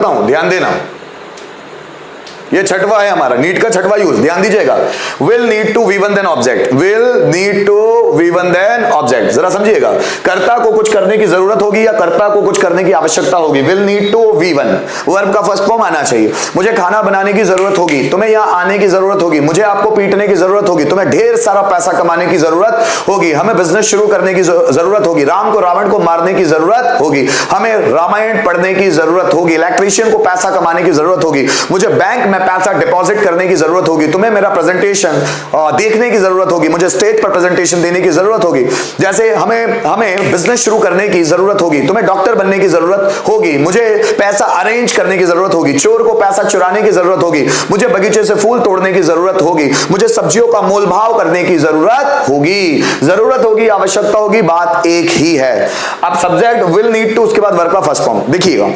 ध्यान देना, ये छठवा है हमारा, नीट का छठवा यूज, ध्यान दीजिएगा। Will need to V1 then object, will need to V1 then object, जरा समझिएगा। कर्ता को कुछ करने की जरूरत होगी या कर्ता को कुछ करने की आवश्यकता होगी। Will need to V1, verb का फर्स्ट फॉर्म आना चाहिए। मुझे खाना बनाने की जरूरत होगी, तुम्हें यहाँ आने की जरूरत होगी, मुझे आपको पीटने की जरूरत होगी, तुम्हें ढेर सारा पैसा कमाने की जरूरत होगी, हमें बिजनेस शुरू करने की जरूरत होगी, राम को रावण को मारने की जरूरत होगी, हमें रामायण पढ़ने की जरूरत होगी, इलेक्ट्रीशियन को पैसा कमाने की जरूरत होगी, मुझे बैंक में पैसा डिपॉजिट करने की जरूरत होगी, तुम्हें मेरा प्रेजेंटेशन देखने की जरूरत होगी, मुझे स्टेज पर प्रेजेंटेशन देने की जरूरत होगी। जैसे हमें बिजनेस शुरू करने की जरूरत होगी, तुम्हें डॉक्टर बनने की जरूरत होगी, मुझे पैसा अरेंज करने की जरूरत होगी, चोर को पैसा चुराने की जरूरत होगी, मुझे बगीचे से फूल तोड़ने की जरूरत होगी, मुझे सब्जियों का मोल भाव करने की जरूरत होगी, आवश्यकता होगी, बात एक ही है। अब सब्जेक्ट विल नीड टू, उसके बाद वर्ब का फर्स्ट फॉर्म देखिएगा।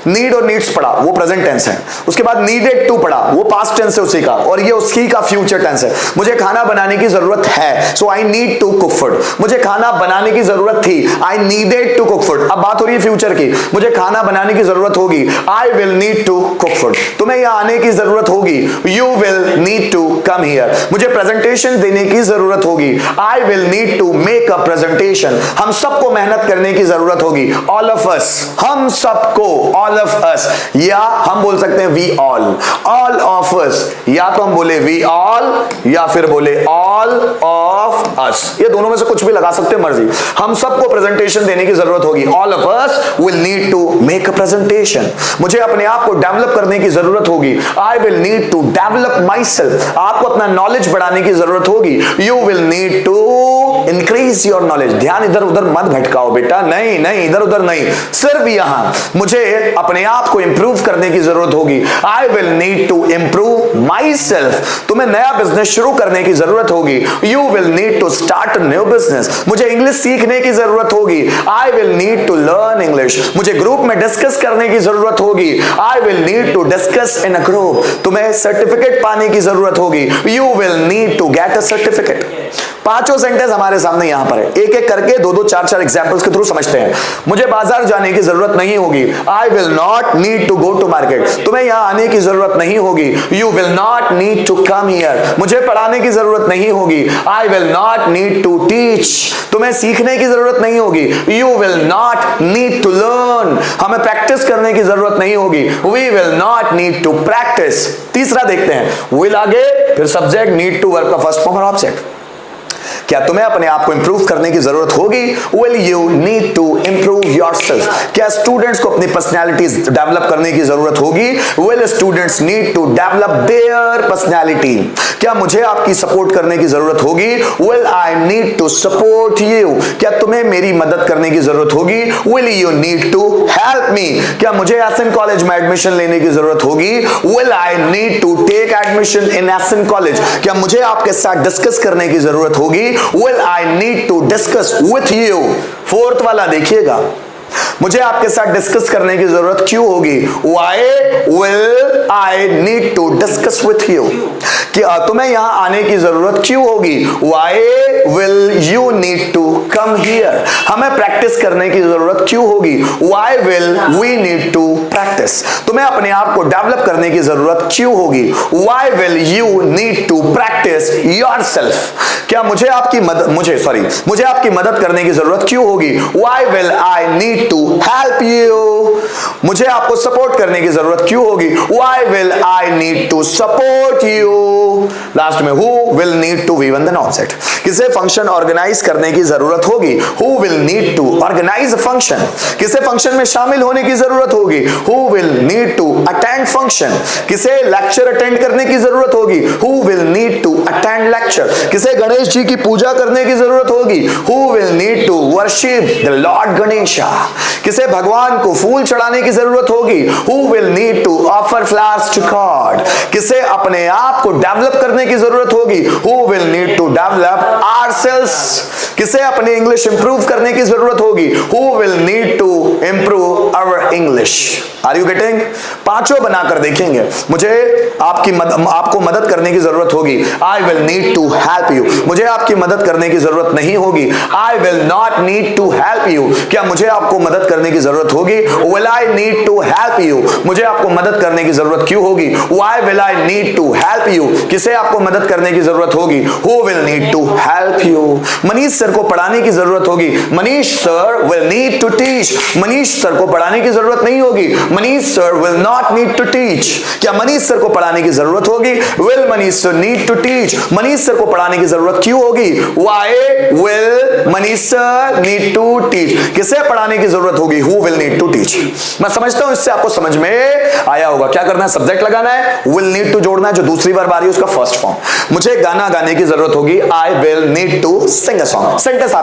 नीड और नीड्स पढ़ा, वो प्रेजेंट टेंस है, उसके बाद नीडेड टू पढ़ा, वो पास्ट टेंस है उसी का, और ये उसकी का फ्यूचर टेंस है। मुझे खाना बनाने की जरूरत है, so I need to cook food, मुझे खाना बनाने की जरूरत थी, I needed to cook food. अब बात हो रही है फ्यूचर की, मुझे खाना बनाने की जरूरत होगी, I will need to cook food. तुम्हें यहां आने की जरूरत होगी, you will need to come here. मुझे प्रेजेंटेशन देने की जरूरत होगी, I will need to make a presentation. हम सबको मेहनत करने की जरूरत होगी, ऑल ऑफ अस, हम सबको, ऑल ऑफ अस, या हम बोल सकते हैं वी ऑल ऑफ अस, या तो हम बोले वी ऑल या फिर बोले ऑल ऑफ अस, ये दोनों में से कुछ भी लगा सकते हैं, मर्जी। हम सबको प्रेजेंटेशन देने की जरूरत होगी, all of us will need to make a presentation. मुझे अपने आप को डेवलप करने की जरूरत होगी, I will need to develop myself. आपको अपना नॉलेज बढ़ाने की जरूरत होगी, you will need to increase your knowledge. ध्यान इधर उधर मत भटकाओ बेटा, नहीं नहीं, इधर उधर नहीं, सिर्फ यहां मुझे अपने आप को इंप्रूव करने की जरूरत होगी, I will need to improve myself. तुम्हें नया बिजनेस शुरू करने की जरूरत होगी, you will need to start a new business. मुझे इंग्लिश सीखने की जरूरत होगी, I will need to learn English. मुझे ग्रुप में डिस्कस करने की जरूरत होगी, I will need to discuss in a group. तुम्हें सर्टिफिकेट पाने की जरूरत होगी, you will need to get a certificate. पांचों सेंटेंस हमारे सामने यहां पर है, एक एक करके दो दो चार चार एग्जांपल्स के थ्रू समझते हैं। मुझे बाजार जाने की जरूरत नहीं होगी, I will not need to go to market. तुम्हें यहां आने की जरूरत नहीं होगी, you will not need to come here. मुझे पढ़ाने की जरूरत नहीं होगी, I will not need to teach. तुम्हें सीखने की जरूरत नहीं होगी, you will not need to learn. हमें प्रैक्टिस करने की जरूरत नहीं होगी, we will not need to practice. तीसरा देखते हैं, विल आगे, फिर सब्जेक्ट, नीड टू, वर्ब का फर्स्ट फॉर्म और ऑब्जेक्ट। क्या तुम्हें अपने आप को इंप्रूव करने की जरूरत होगी, will you need to improve yourself. क्या स्टूडेंट्स को अपनी पर्सनैलिटीज डेवलप करने की जरूरत होगी, will students need to develop their personality. क्या मुझे आपकी सपोर्ट करने की जरूरत होगी, will I need to support you. क्या तुम्हें मेरी मदद करने की जरूरत होगी, will you need to help me. क्या मुझे एसएन कॉलेज में एडमिशन लेने की जरूरत होगी, will I need to take admission in SN college. क्या मुझे आपके साथ डिस्कस करने की जरूरत होगी, will I need to discuss with you। Fourth वाला देखिएगा, मुझे आपके साथ डिस्कस करने की जरूरत क्यों होगी, why will I need to discuss with you। कि तुम्हें यहां आने की जरूरत क्यों होगी, why will you need to come here। हमें प्रैक्टिस करने की जरूरत क्यों होगी, why will we need to practice। तुम्हें अपने आप को डेवलप करने की जरूरत क्यों होगी, why will you need to practice yourself। क्या मुझे आपकी मदद करने की जरूरत क्यों होगी, why will I need to help you। मुझे आपको सपोर्ट करने की जरूरत क्यों होगी, why will I need to support you। Last में who will need to V1 then object। किसे फंक्शन ऑर्गेनाइज करने की जरूरत होगी, who will need to organize a function। किसे फंक्शन में शामिल होने की जरूरत होगी, who will need to attend function। किसे लेक्चर अटेंड करने की जरूरत होगी, who will need to attend lecture। किसे गणेश जी की पूजा करने की जरूरत होगी, who will need to worship the Lord Ganesha। किसे भगवान को फूल चढ़ाने की जरूरत होगी, who will need to offer flowers to God। किसे अपने आप को डेवलप करने की जरूरत होगी, who will need to develop ourselves। किसे अपनी इंग्लिश इंप्रूव करने की जरूरत होगी, who will need to improve our English। Are you getting? पांचों बनाकर देखेंगे। मुझे आपको मदद करने की जरूरत होगी, I will need to help you। मुझे आपकी मदद करने की जरूरत नहीं होगी, I will not need to help you। क्या मुझे आपको मदद करने की जरूरत होगी? Will I need to help you? मुझे आपको मदद करने की जरूरत क्यों होगी? Why will I need to help you? किसे आपको मदद करने की जरूरत होगी? Who will need to help you? Manish sir को पढ़ाने की जरूरत होगी। Manish sir will need to teach। Manish sir को पढ़ाने की जरूरत नहीं होगी। Manish sir will not need to teach। क्या मनीष सर को पढ़ाने की जरूरत होगी? Will Manish sir need to teach? Manish sir को पढ़ाने की जरूरत क्यों होगी? Why will Manish sir need to teach? किसे पढ़ाने की जरूरत होगी? Who will need to teach? मैं समझता हूं इससे आपको समझ में आया होगा। क्या करना है? सब्जेक्ट लगाना है, will need to जोड़ना है, जो दूसरी बार बारी है उसका फर्स्ट फॉर्म। मुझे गाना गाने की जरूरत होगी, I will need to sing a song। Sentence